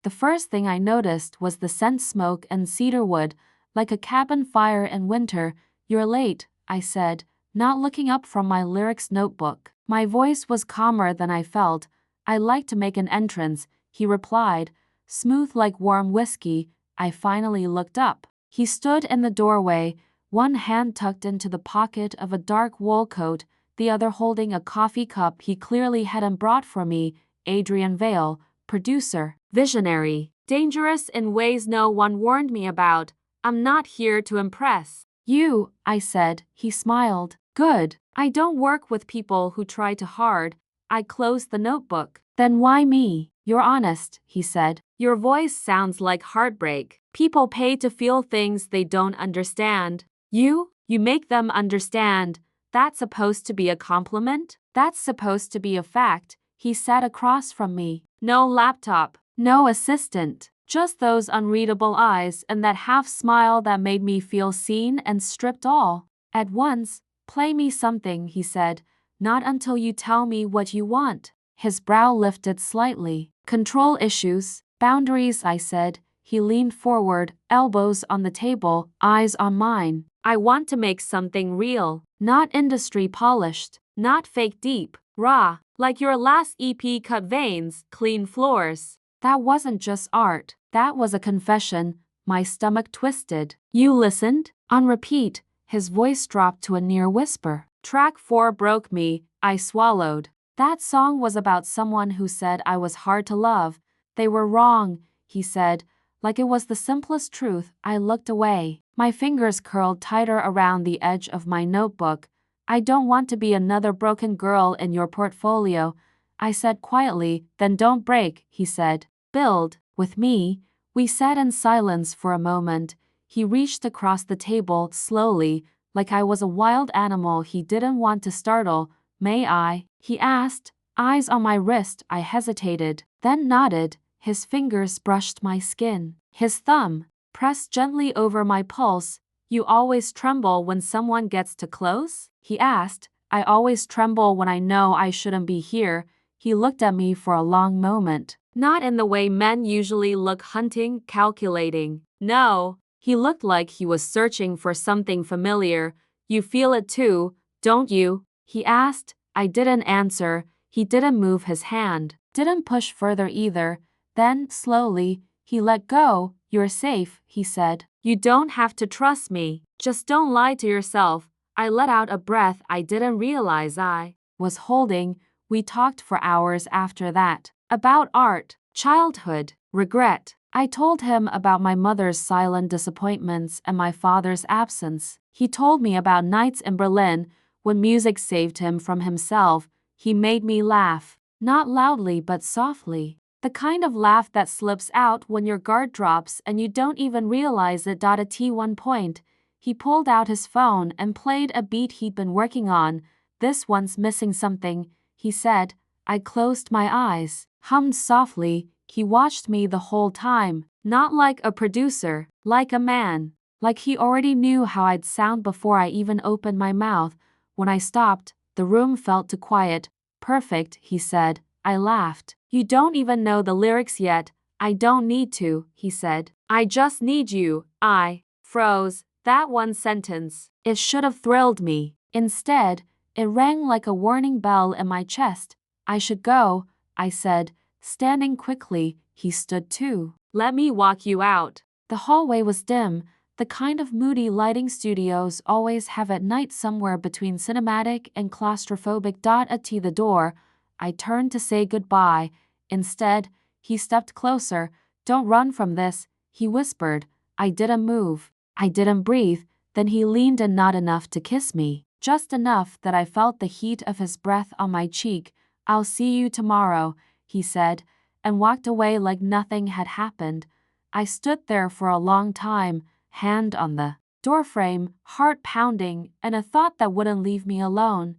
The first thing I noticed was the scent smoke and cedarwood, like a cabin fire in winter. "You're late," I said, not looking up from my lyrics notebook. My voice was calmer than I felt. "I like to make an entrance," he replied, smooth like warm whiskey. I finally looked up. He stood in the doorway, one hand tucked into the pocket of a dark wool coat, the other holding a coffee cup he clearly hadn't brought for me. Adrian Vale, producer, visionary, dangerous in ways no one warned me about. "I'm not here to impress you," I said. He smiled. "Good. I don't work with people who try too hard." I closed the notebook. "Then why me?" "You're honest," he said. "Your voice sounds like heartbreak. People pay to feel things they don't understand. You make them understand. That's supposed to be a compliment? That's supposed to be a fact." He sat across from me. No laptop, no assistant, just those unreadable eyes and that half smile that made me feel seen and stripped all at once. "Play me something," he said. "Not until you tell me what you want." His brow lifted slightly. "Control issues, boundaries," I said. He leaned forward, elbows on the table, eyes on mine. "I want to make something real, not industry polished, not fake deep, raw, like your last EP. Cut veins, clean floors." That wasn't just art, that was a confession. My stomach twisted. "You listened?" On repeat, his voice dropped to a near whisper. "Track 4 broke me," I swallowed. "That song was about someone who said I was hard to love. They were wrong," he said, like it was the simplest truth. I looked away. My fingers curled tighter around the edge of my notebook. "I don't want to be another broken girl in your portfolio," I said quietly. "Then don't break," he said. "Build with me." We sat in silence for a moment. He reached across the table slowly, like I was a wild animal he didn't want to startle. "May I?" he asked, eyes on my wrist. I hesitated, then nodded. His fingers brushed my skin. His thumb pressed gently over my pulse. "You always tremble when someone gets too close?" he asked. "I always tremble when I know I shouldn't be here." He looked at me for a long moment. Not in the way men usually look, hunting, calculating. No, he looked like he was searching for something familiar. "You feel it too, don't you?" he asked. I didn't answer. He didn't move his hand, didn't push further either. Then, slowly, he let go. "You're safe," he said. "You don't have to trust me. Just don't lie to yourself." I let out a breath I didn't realize I was holding. We talked for hours after that. About art, childhood, regret. I told him about my mother's silent disappointments and my father's absence. He told me about nights in Berlin when music saved him from himself. He made me laugh, not loudly but softly. The kind of laugh that slips out when your guard drops and you don't even realize it. At one point, he pulled out his phone and played a beat he'd been working on. "This one's missing something," he said. I closed my eyes, hummed softly. He watched me the whole time, not like a producer, like a man. Like he already knew how I'd sound before I even opened my mouth. When I stopped, the room felt too quiet. "Perfect," he said. I laughed. "You don't even know the lyrics yet." "I don't need to," he said. "I just need you." I froze. That one sentence, it should have thrilled me. Instead, it rang like a warning bell in my chest. "I should go," I said, standing quickly. He stood too. "Let me walk you out." The hallway was dim, the kind of moody lighting studios always have at night, somewhere between cinematic and claustrophobic. At the door, I turned to say goodbye. Instead, he stepped closer. "Don't run from this," he whispered. I didn't move. I didn't breathe. Then he leaned in, not enough to kiss me, just enough that I felt the heat of his breath on my cheek. "I'll see you tomorrow," he said, and walked away like nothing had happened. I stood there for a long time, hand on the doorframe, heart pounding, and a thought that wouldn't leave me alone.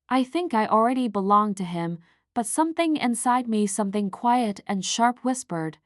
I think I already belonged to him, but something inside me, something quiet and sharp, whispered,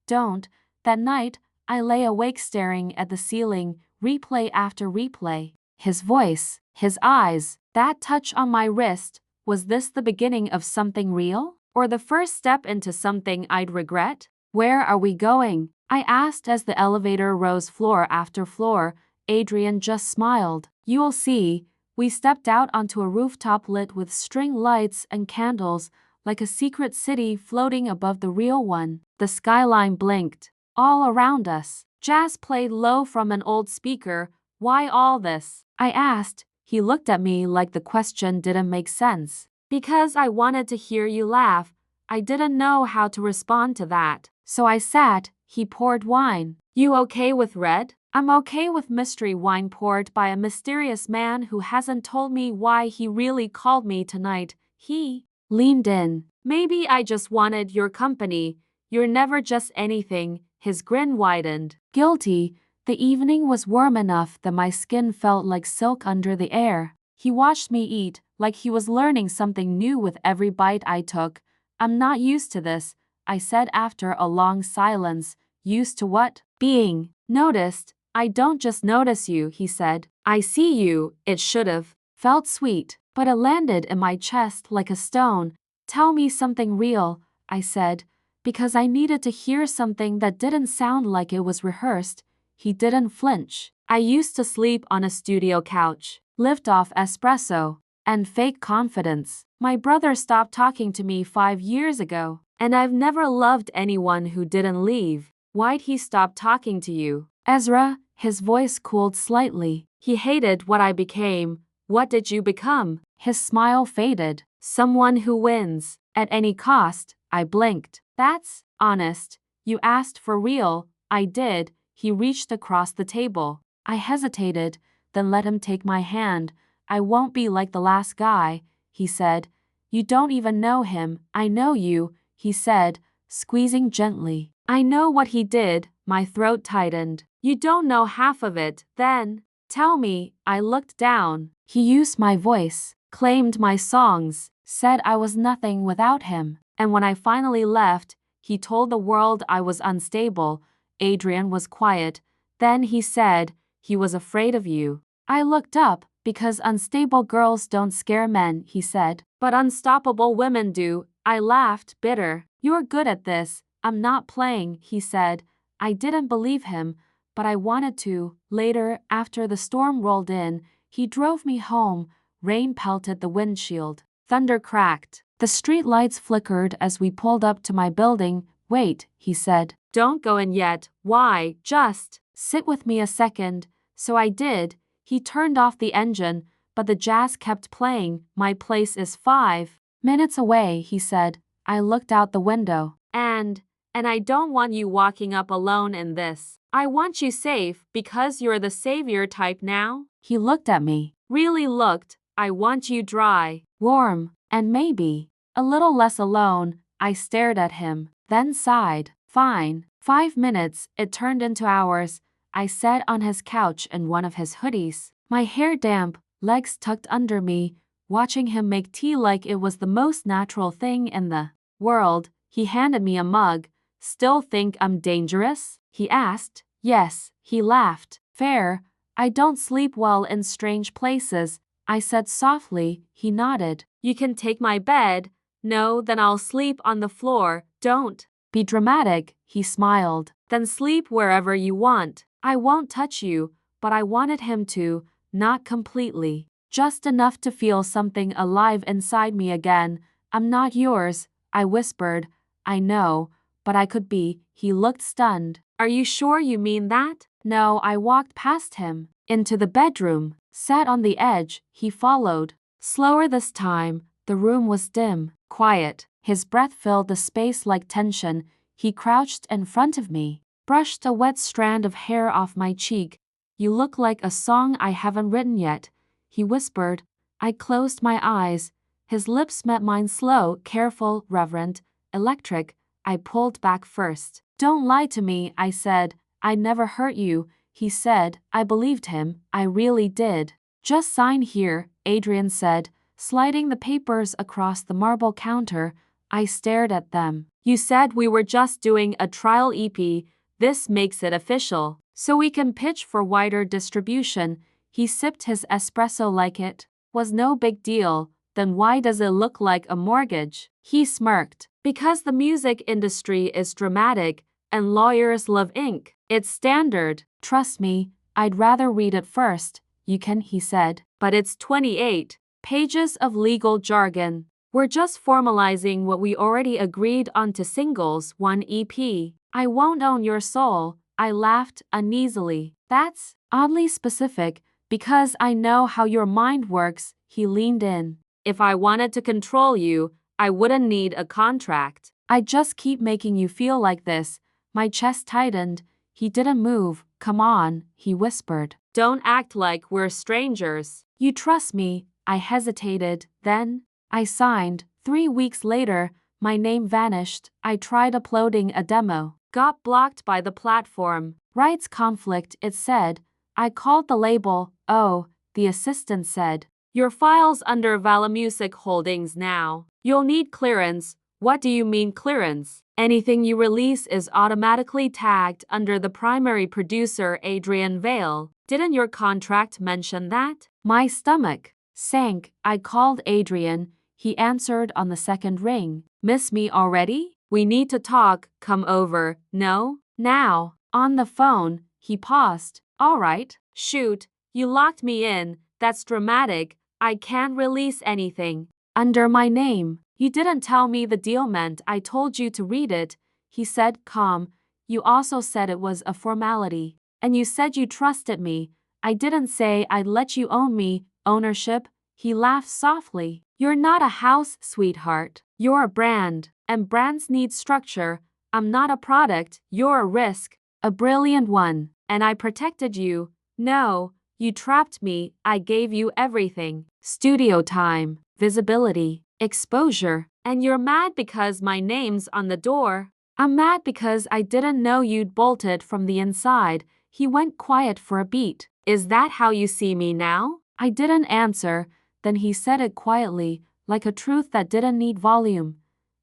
"Don't." That night, I lay awake staring at the ceiling, replay after replay. His voice, his eyes, that touch on my wrist. Was this the beginning of something real? Or the first step into something I'd regret? Where are we going? I asked as the elevator rose floor after floor. Adrian just smiled. You'll see. We stepped out onto a rooftop lit with string lights and candles, like a secret city floating above the real one. The skyline blinked. All around us, jazz played low from an old speaker. Why all this? I asked. He looked at me like the question didn't make sense. Because I wanted to hear you laugh. I didn't know how to respond to that. So I sat. He poured wine. You okay with red? I'm okay with mystery wine poured by a mysterious man who hasn't told me why he really called me tonight. He leaned in. Maybe I just wanted your company. You're never just anything. His grin widened. Guilty. The evening was warm enough that my skin felt like silk under the air. He watched me eat, like he was learning something new with every bite I took. I'm not used to this, I said after a long silence. Used to what? Being noticed. I don't just notice you, he said. I see you. It should've felt sweet, but it landed in my chest like a stone. Tell me something real, I said, because I needed to hear something that didn't sound like it was rehearsed. He didn't flinch. I used to sleep on a studio couch, lift off espresso, and fake confidence. My brother stopped talking to me 5 years ago, and I've never loved anyone who didn't leave. Why'd he stop talking to you? Ezra, his voice cooled slightly. He hated what I became. What did you become? His smile faded. Someone who wins. At any cost. I blinked. That's honest. You asked for real. I did. He reached across the table. I hesitated, then let him take my hand. I won't be like the last guy, he said. You don't even know him. I know you, he said, squeezing gently. I know what he did. My throat tightened. You don't know half of it, then. Tell me. I looked down. He used my voice, claimed my songs, said I was nothing without him. And when I finally left, he told the world I was unstable. Adrian was quiet. Then he said, he was afraid of you. I looked up, because unstable girls don't scare men, he said. But unstoppable women do. I laughed, bitter. You're good at this. I'm not playing, he said. I didn't believe him, but I wanted to. Later, after the storm rolled in, he drove me home. Rain pelted the windshield. Thunder cracked. The street lights flickered as we pulled up to my building. Wait, he said. Don't go in yet. Why? Just sit with me a second. So I did. He turned off the engine, but the jazz kept playing. My place is 5 minutes away, he said. I looked out the window. And I don't want you walking up alone in this. I want you safe because you're the savior type now. He looked at me. Really looked. I want you dry, warm, and maybe a little less alone. I stared at him, then sighed. Fine. 5 minutes, it turned into hours. I sat on his couch in one of his hoodies, my hair damp, legs tucked under me, watching him make tea like it was the most natural thing in the world. He handed me a mug. Still think I'm dangerous? He asked. Yes, he laughed. Fair. I don't sleep well in strange places, I said softly. He nodded. You can take my bed. No, then I'll sleep on the floor. Don't be dramatic, he smiled. Then sleep wherever you want. I won't touch you, but I wanted him to, not completely. Just enough to feel something alive inside me again. I'm not yours, I whispered. I know, but I could be. He looked stunned. Are you sure you mean that? No, I walked past him, into the bedroom, sat on the edge. He followed. Slower this time. The room was dim, quiet. His breath filled the space like tension. He crouched in front of me, brushed a wet strand of hair off my cheek. You look like a song I haven't written yet, he whispered. I closed my eyes. His lips met mine, slow, careful, reverent, electric. I pulled back first. Don't lie to me, I said. I never hurt you, he said. I believed him. I really did. Just sign here, Adrian said, sliding the papers across the marble counter. I stared at them. You said we were just doing a trial EP. This makes it official, so we can pitch for wider distribution. He sipped his espresso like it was no big deal. Then why does it look like a mortgage? He smirked. Because the music industry is dramatic and lawyers love ink. It's standard. Trust me, I'd rather read it first. You can, he said. But it's 28 pages of legal jargon. We're just formalizing what we already agreed on to singles 1 EP. I won't own your soul. I laughed uneasily. That's oddly specific, because I know how your mind works. He leaned in. If I wanted to control you, I wouldn't need a contract. I just keep making you feel like this. My chest tightened. He didn't move. Come on, he whispered. Don't act like we're strangers. You trust me. I hesitated. Then I signed. 3 weeks later, my name vanished. I tried uploading a demo. Got blocked by the platform. Rights conflict, it said. I called the label. Oh, the assistant said. Your file's under Valamusic Holdings now. You'll need clearance. What do you mean clearance? Anything you release is automatically tagged under the primary producer Adrian Vale. Didn't your contract mention that? My stomach sank. I called Adrian. He answered on the second ring. Miss me already? We need to talk. Come over. No? Now. On the phone, he paused. All right. Shoot. You locked me in. That's dramatic. I can't release anything under my name. You didn't tell me the deal meant. I told you to read it. He said, calm. You also said it was a formality. And you said you trusted me. I didn't say I'd let you own me. Ownership? He laughed softly. You're not a house, sweetheart. You're a brand. And brands need structure. I'm not a product. You're a risk. A brilliant one. And I protected you. No, you trapped me. I gave you everything. Studio time, visibility, exposure. And you're mad because my name's on the door. I'm mad because I didn't know you'd bolted from the inside. He went quiet for a beat. Is that how you see me now? I didn't answer. Then he said it quietly, like a truth that didn't need volume.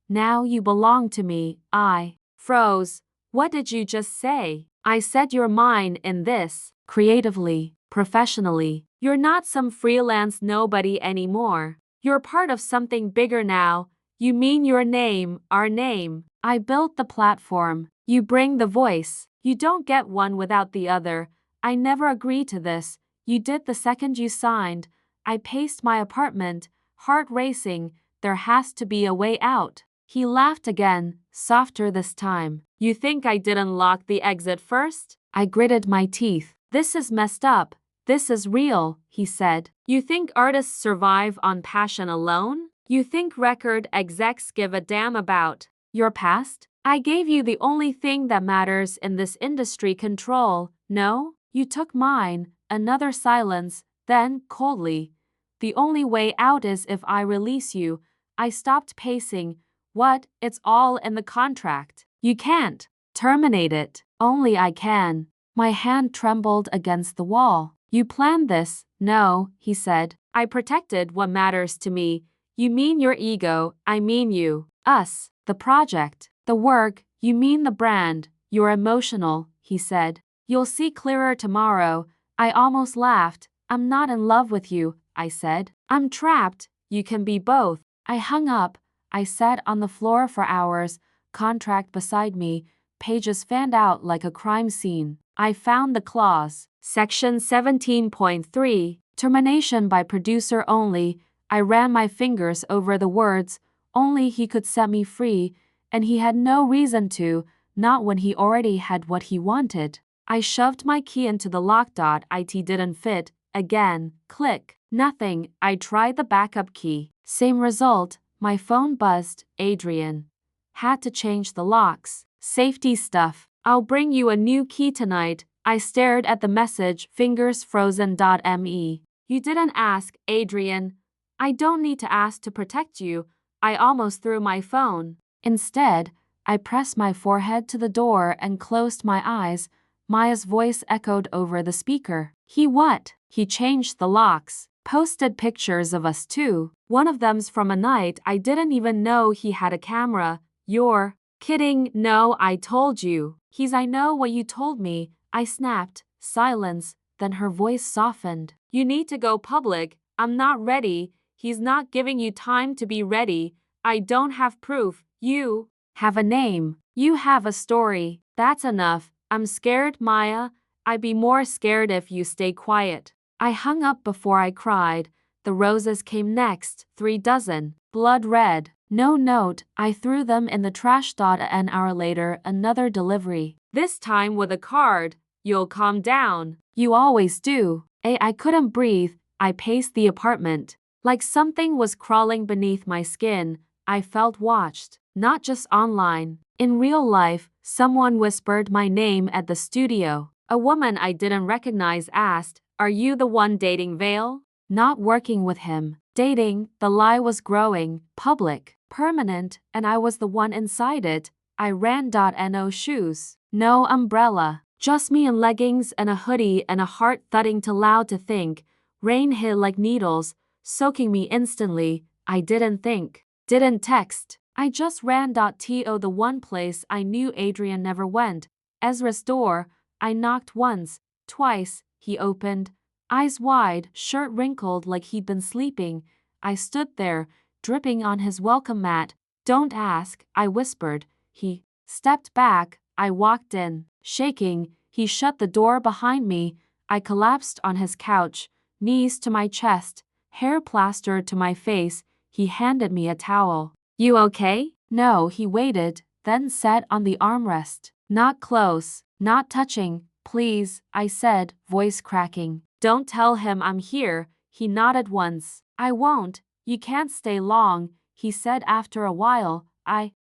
Now you belong to me. I froze. What did you just say? I said you're mine in this. Creatively, professionally. You're not some freelance nobody anymore. You're part of something bigger now. You mean your name, our name. I built the platform. You bring the voice. You don't get one without the other. I never agreed to this. You did the second you signed. I paced my apartment, heart racing. There has to be a way out. He laughed again, softer this time. You think I didn't lock the exit first? I gritted my teeth. This is messed up. This is real, he said. You think artists survive on passion alone? You think record execs give a damn about your past? I gave you the only thing that matters in this industry, control. No? You took mine. Another silence. Then, coldly. The only way out is if I release you. I stopped pacing. What? It's all in the contract. You can't terminate it. Only I can. My hand trembled against the wall. You planned this? No, he said. I protected what matters to me. You mean your ego, I mean you. Us. The project. The work. You mean the brand. You're emotional, he said. You'll see clearer tomorrow. I almost laughed. I'm not in love with you, I said. I'm trapped. You can be both. I hung up. I sat on the floor for hours, contract beside me, pages fanned out like a crime scene. I found the clause. Section 17.3, termination by producer only. I ran my fingers over the words. Only he could set me free, and he had no reason to, not when he already had what he wanted. I shoved my key into the lock. It didn't fit. Again, click. Nothing. I tried the backup key. Same result. My phone buzzed. Adrian. Had to change the locks. Safety stuff. I'll bring you a new key tonight. I stared at the message, fingers frozen. Me. You didn't ask, Adrian. I don't need to ask to protect you. I almost threw my phone. Instead, I pressed my forehead to the door and closed my eyes. Maya's voice echoed over the speaker. He what? He changed the locks. Posted pictures of us too. One of them's from a night I didn't even know he had a camera. You're kidding? No, I told you. I know what you told me. I snapped. Silence. Then her voice softened. You need to go public. I'm not ready. He's not giving you time to be ready. I don't have proof. You have a name. You have a story. That's enough. I'm scared, Maya. I'd be more scared if you stay quiet. I hung up before I cried. The roses came next, 3 dozen, blood red. No note, I threw them in the trash. An hour later, another delivery. This time with a card. You'll calm down. You always do. I couldn't breathe. I paced the apartment. Like something was crawling beneath my skin. I felt watched, not just online. In real life, someone whispered my name at the studio. A woman I didn't recognize asked, "Are you the one dating Vale?" Not working with him. Dating, the lie was growing, public, permanent, and I was the one inside it. I ran. No shoes, no umbrella, just me in leggings and a hoodie and a heart thudding too loud to think. Rain hit like needles, soaking me instantly. I didn't think, didn't text. I just ran. To the one place I knew Adrian never went. Ezra's door. I knocked once, twice. He opened, eyes wide, shirt wrinkled like he'd been sleeping. I stood there, dripping on his welcome mat. "Don't ask," I whispered. He stepped back. I walked in, shaking. He shut the door behind me. I collapsed on his couch, knees to my chest, hair plastered to my face. He handed me a towel. "You okay?" No, he waited, then sat on the armrest. "Not close, not touching, please," I said, voice cracking. "Don't tell him I'm here." He nodded once. "I won't. You can't stay long," he said after a while.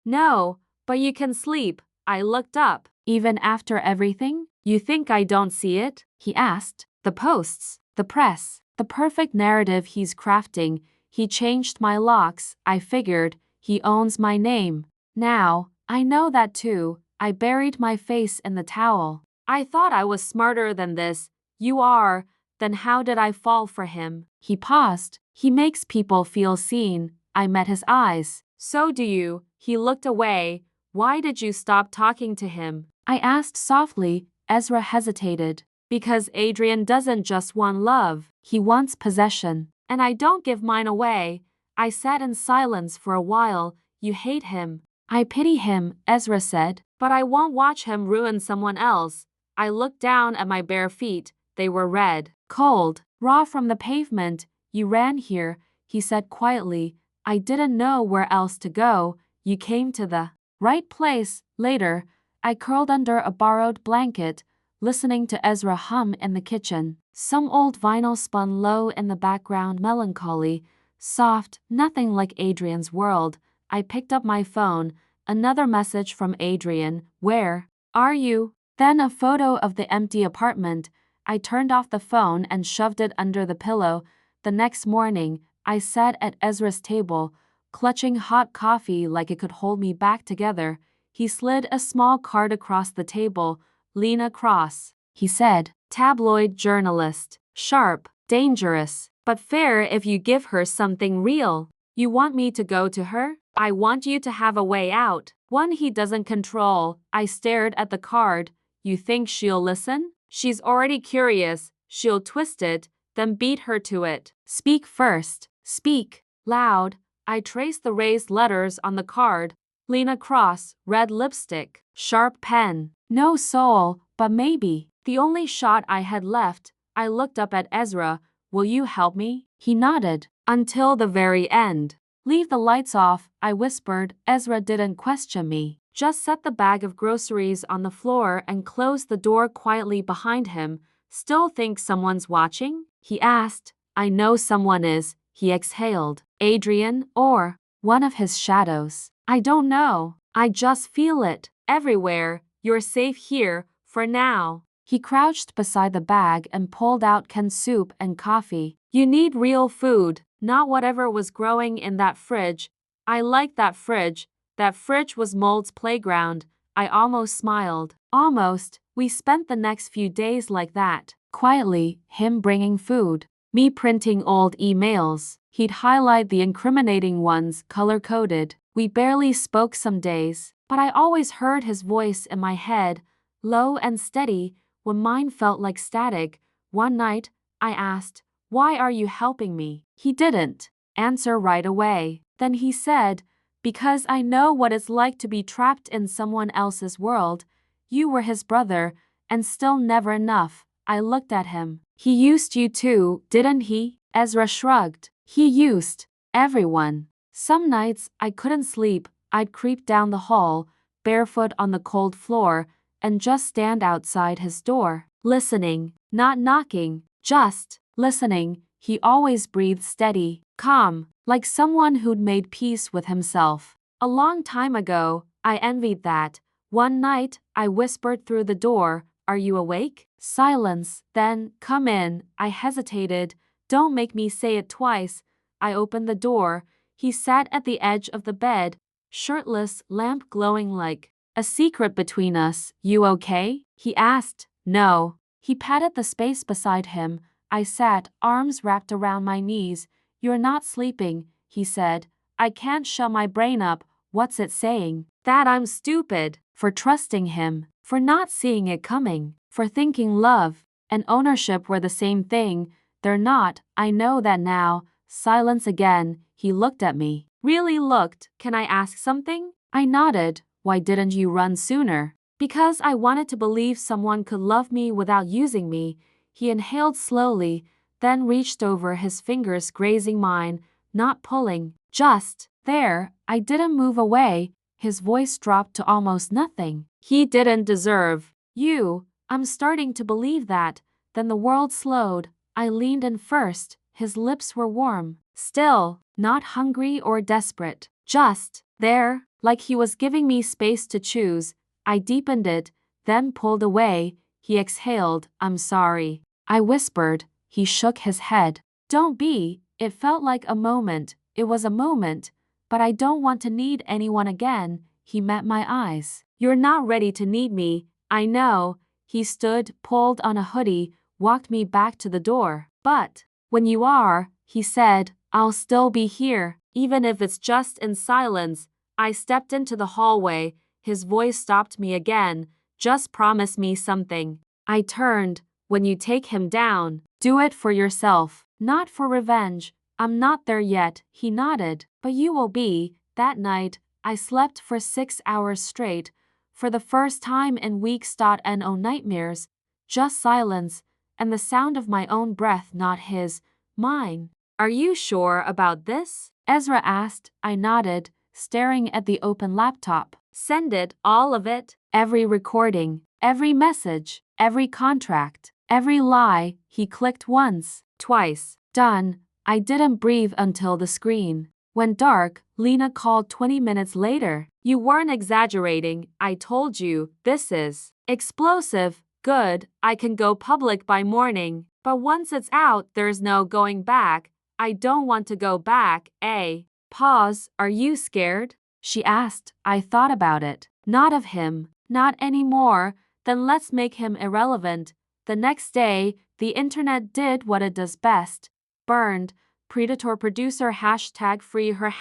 No, but you can sleep." I looked up. "Even after everything? You think I don't see it?" he asked. "The posts, the press, the perfect narrative he's crafting. He changed my locks, I figured. He owns my name. Now, I know that too." I buried my face in the towel. "I thought I was smarter than this." "You are. Then how did I fall for him?" He paused. "He makes people feel seen." I met his eyes. "So do you." He looked away. "Why did you stop talking to him?" I asked softly. Ezra hesitated. "Because Adrian doesn't just want love. He wants possession. And I don't give mine away." I sat in silence for a while. "You hate him." "I pity him," Ezra said. "But I won't watch him ruin someone else." I looked down at my bare feet. They were red, cold, raw from the pavement. "You ran here," he said quietly. "I didn't know where else to go. You came to the right place." Later, I curled under a borrowed blanket, listening to Ezra hum in the kitchen. Some old vinyl spun low in the background, melancholy, soft, nothing like Adrian's world. I picked up my phone. Another message from Adrian. "Where are you?" Then a photo of the empty apartment. I turned off the phone and shoved it under the pillow. The next morning, I sat at Ezra's table, clutching hot coffee like it could hold me back together. He slid a small card across the table. "Lena Cross," he said. "Tabloid journalist. Sharp, dangerous, but fair if you give her something real. You want me to go to her? I want you to have a way out. One he doesn't control." I stared at the card. "You think she'll listen?" "She's already curious. She'll twist it, then beat her to it." "Speak first. Speak." Loud, I traced the raised letters on the card. Lena Cross, red lipstick, sharp pen. No soul, but maybe. The only shot I had left. I looked up at Ezra. "Will you help me?" He nodded. "Until the very end." "Leave the lights off," I whispered. Ezra didn't question me. Just set the bag of groceries on the floor and closed the door quietly behind him. "Still think someone's watching?" he asked. "I know someone is." He exhaled. "Adrian, or one of his shadows." "I don't know. I just feel it. Everywhere. You're safe here, for now." He crouched beside the bag and pulled out canned soup and coffee. "You need real food, not whatever was growing in that fridge." I liked that fridge. That fridge was mold's playground. I almost smiled. Almost. We spent the next few days like that. Quietly, him bringing food, me printing old emails. He'd highlight the incriminating ones, color-coded. We barely spoke some days, but I always heard his voice in my head, low and steady, when mine felt like static. One night, I asked, "Why are you helping me?" He didn't answer right away. Then he said, because I know what it's like to be trapped in someone else's world. You were his brother, and still never enough. I looked at him. He used you too, didn't he? Ezra shrugged. He used everyone. Some nights I couldn't sleep. I'd creep down the hall, barefoot on the cold floor, and just stand outside his door, listening, not knocking, just listening. He always breathed steady, calm, like someone who'd made peace with himself. A long time ago, I envied that. One night, I whispered through the door, "Are you awake?" Silence. Then, "Come in." I hesitated. "Don't make me say it twice." I opened the door. He sat at the edge of the bed, shirtless, lamp glowing like a secret between us. "You okay?" he asked. "No." He patted the space beside him. I sat, arms wrapped around my knees. "You're not sleeping," he said. "I can't shut my brain up." What's it saying? That I'm stupid for trusting him, for not seeing it coming, for thinking love and ownership were the same thing. They're not. I know that now. Silence again. He looked at me. Really looked. "Can I ask something?" I nodded. "Why didn't you run sooner?" "Because I wanted to believe someone could love me without using me." He inhaled slowly, then reached over, his fingers grazing mine, not pulling, just there. I didn't move away. His voice dropped to almost nothing. "He didn't deserve you." I'm starting to believe that. Then the world slowed. I leaned in first. His lips were warm, still, not hungry or desperate, just there, like he was giving me space to choose. I deepened it, then pulled away. He exhaled. "I'm sorry," I whispered. He shook his head. "Don't be." It felt like a moment. It was a moment. "But I don't want to need anyone again." He met my eyes. "You're not ready to need me. I know." He stood, pulled on a hoodie, walked me back to the door. "But when you are," he said, "I'll still be here, even if it's just in silence." I stepped into the hallway. His voice stopped me again. "Just promise me something." I turned. "When you take him down, do it for yourself, not for revenge." "I'm not there yet," he nodded. "But you will be." That night, I slept for 6 hours straight. For the first time in weeks. No nightmares, just silence, and the sound of my own breath, not his, mine. "Are you sure about this?" Ezra asked. I nodded, staring at the open laptop. "Send it, all of it." Every recording, every message, every contract, every lie. He clicked once, twice. Done. I didn't breathe until the screen went dark. Lena called 20 minutes later. "You weren't exaggerating. I told you, this is explosive." "Good, I can go public by morning. But once it's out, there's no going back." "I don't want to go back, eh?" Pause. "Are you scared?" she asked. I thought about it. Not of him. Not anymore. Then let's make him irrelevant. The next day, the internet did what it does best. Burned. Predator producer #free her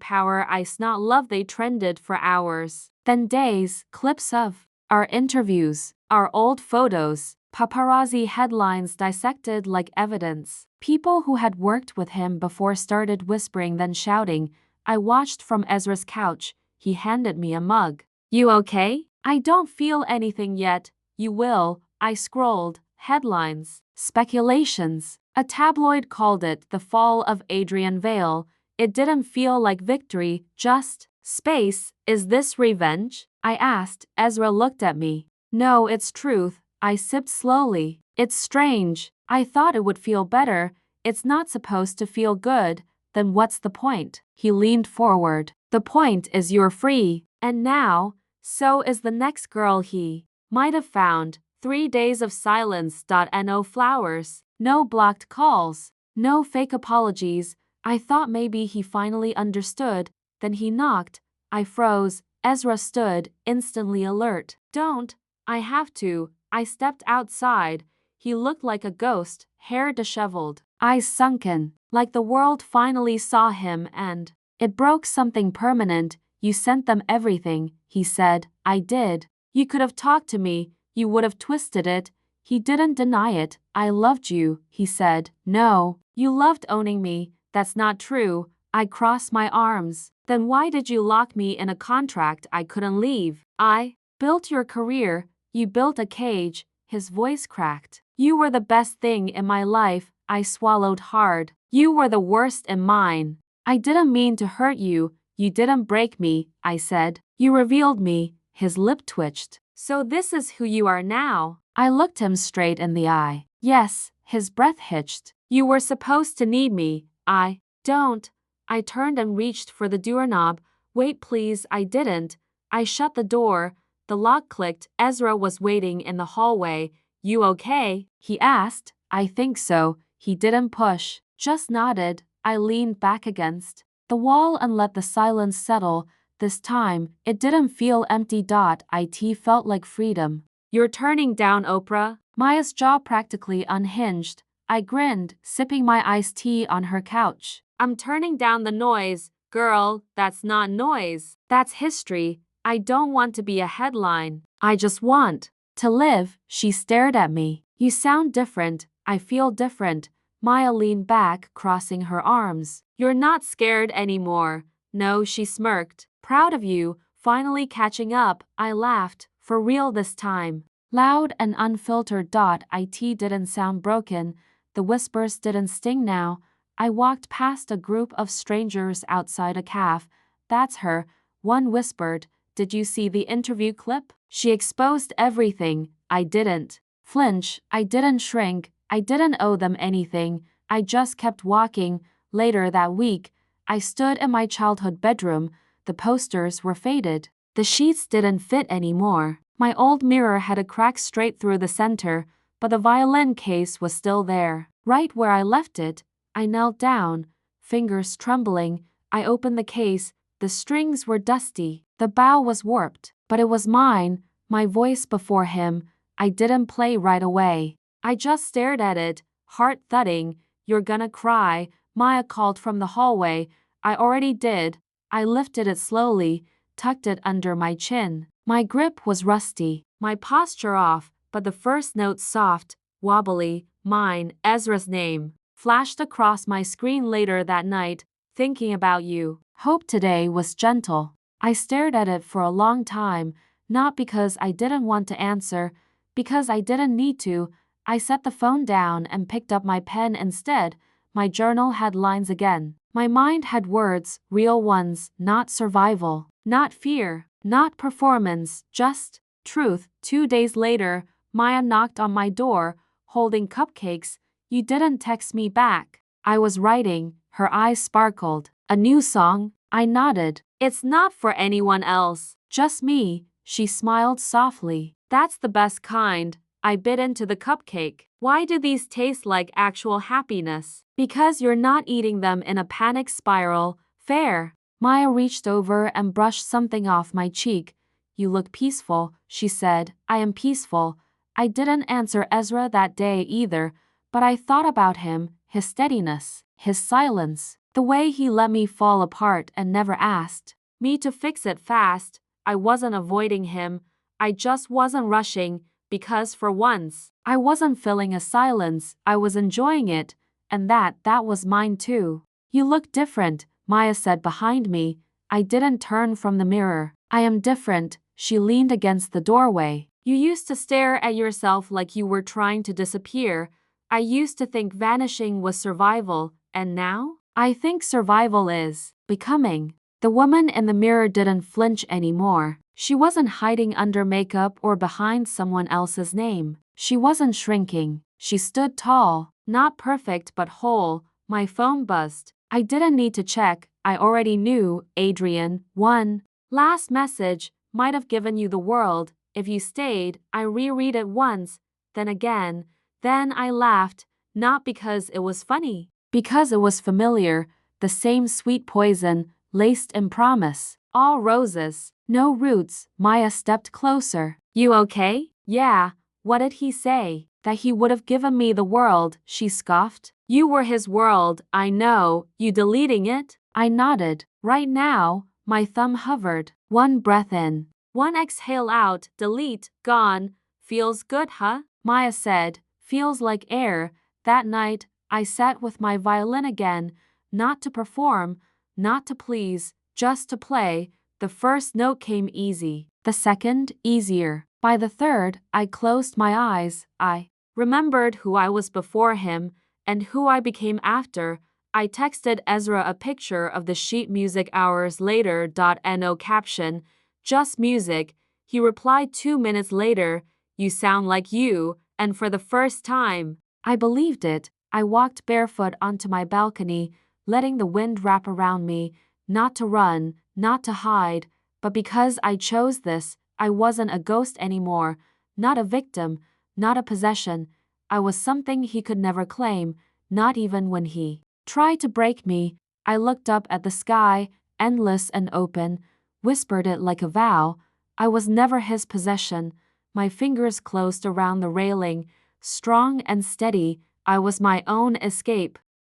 #power ice not love. They trended for hours. Then days, clips of our interviews, our old photos, paparazzi headlines dissected like evidence. People who had worked with him before started whispering, then shouting. I watched from Ezra's couch. He handed me a mug. "You okay?" "I don't feel anything yet." "You will." I scrolled. Headlines. Speculations. A tabloid called it the fall of Adrian Vale. It didn't feel like victory, just space. "Is this revenge?" I asked. Ezra looked at me. "No, it's truth." I sipped slowly. "It's strange. I thought it would feel better." "It's not supposed to feel good." "Then what's the point?" He leaned forward. "The point is you're free. And now, so is the next girl he might have found." 3 days of silence. No flowers. No blocked calls. No fake apologies. I thought maybe he finally understood. Then he knocked. I froze. Ezra stood, instantly alert. "Don't." "I have to." I stepped outside. He looked like a ghost, hair disheveled, eyes sunken, like the world finally saw him, and it broke something permanent. "You sent them everything," he said. I did. "You could have talked to me. You would have twisted it." He didn't deny it. "I loved you," he said. "No. You loved owning me." That's not true. I crossed my arms. Then why did you lock me in a contract I couldn't leave? I built your career. You built a cage. His voice cracked. You were the best thing in my life. I swallowed hard. You were the worst in mine. I didn't mean to hurt you. You didn't break me, I said. You revealed me. His lip twitched. So this is who you are now. I looked him straight in the eye. Yes, his breath hitched. You were supposed to need me. I don't. I turned and reached for the doorknob. Wait please, I didn't. I shut the door. The lock clicked. Ezra was waiting in the hallway. You okay? He asked. I think so. He didn't push, just nodded. I leaned back against the wall and let the silence settle. This time, it didn't feel empty. It felt like freedom. You're turning down Oprah? Maya's jaw practically unhinged. I grinned, sipping my iced tea on her couch. I'm turning down the noise. Girl, that's not noise. That's history. I don't want to be a headline. I just want to live. She stared at me. You sound different. I feel different. Maya leaned back, crossing her arms. You're not scared anymore. No, she smirked. Proud of you, finally catching up. I laughed. For real this time. Loud and unfiltered. It didn't sound broken. The whispers didn't sting now. I walked past a group of strangers outside a cafe. That's her, one whispered. Did you see the interview clip? She exposed everything. I didn't flinch. I didn't shrink. I didn't owe them anything. I just kept walking. Later that week, I stood in my childhood bedroom. The posters were faded. The sheets didn't fit anymore. My old mirror had a crack straight through the center, but the violin case was still there. Right where I left it, I knelt down, fingers trembling. I opened the case. The strings were dusty. The bow was warped, but it was mine, my voice before him. I didn't play right away. I just stared at it, heart thudding. You're gonna cry, Maya called from the hallway. I already did. I lifted it slowly, tucked it under my chin. My grip was rusty, my posture off, but the first note soft, wobbly. Mine, Ezra's name, flashed across my screen later that night. Thinking about you. Hope today was gentle. I stared at it for a long time, not because I didn't want to answer, because I didn't need to. I set the phone down and picked up my pen instead. My journal had lines again. My mind had words, real ones, not survival, not fear, not performance, just truth. 2 days later, Maya knocked on my door, holding cupcakes. You didn't text me back. I was writing. Her eyes sparkled. A new song? I nodded. It's not for anyone else. Just me. She smiled softly. That's the best kind. I bit into the cupcake. Why do these taste like actual happiness? Because you're not eating them in a panic spiral. Fair. Maya reached over and brushed something off my cheek. You look peaceful, she said. I am peaceful. I didn't answer Ezra that day either, but I thought about him, his steadiness, his silence, the way he let me fall apart and never asked me to fix it fast. I wasn't avoiding him. I just wasn't rushing, because for once, I wasn't filling a silence. I was enjoying it, and that was mine too. You look different, Maya said behind me. I didn't turn from the mirror. I am different. She leaned against the doorway. You used to stare at yourself like you were trying to disappear. I used to think vanishing was survival, and now? I think survival is becoming. The woman in the mirror didn't flinch anymore. She wasn't hiding under makeup or behind someone else's name. She wasn't shrinking. She stood tall, not perfect but whole. My phone buzzed. I didn't need to check. I already knew. Adrian, one last message, might have given you the world. If you stayed. I reread it once, then again. Then I laughed, not because it was funny, because it was familiar, the same sweet poison, laced in promise. All roses, no roots. Maya stepped closer. You okay? Yeah. What did he say? That he would have given me the world, she scoffed. You were his world, I know. You deleting it? I nodded. Right now, my thumb hovered. One breath in, one exhale out, delete, gone. Feels good, huh? Maya said. Feels like air. That night, I sat with my violin again. not to perform, not to please, just to play. The first note came easy, the second, easier. By the third, I closed my eyes. I remembered who I was before him and who I became after. I texted Ezra a picture of the sheet music hours later. No caption, just music. He replied 2 minutes later, "You sound like you," and for the first time, I believed it. I walked barefoot onto my balcony, letting the wind wrap around me, not to run, not to hide, but because I chose this. I wasn't a ghost anymore, not a victim, not a possession. I was something he could never claim, not even when he tried to break me. I looked up at the sky, endless and open, whispered it like a vow. I was never his possession. My fingers closed around the railing, strong and steady. I was my own escape.